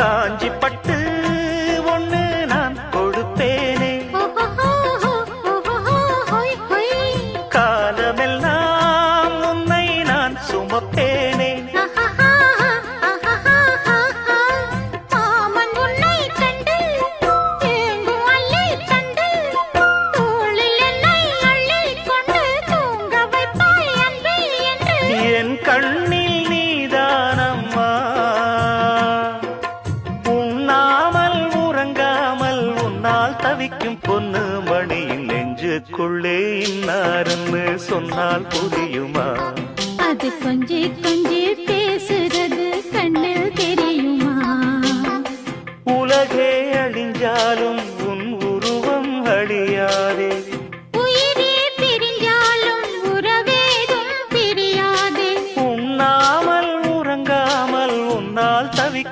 காஞ்சி பட்டு ஒண்ணு நான் கொடுப்பேனே, காலமெல்லாம் உன்னை நான் சுமப்பேனே. என் கண்ணில் நீதானம்மா, உண்ணாமல் உறங்காமல் உன்னால் தவிக்கும் பொண்ணு மணியின் நெஞ்சுக்குள்ளே இன்னாருன்னு சொன்னால் புரியுமா? அது கொஞ்சி கொஞ்சி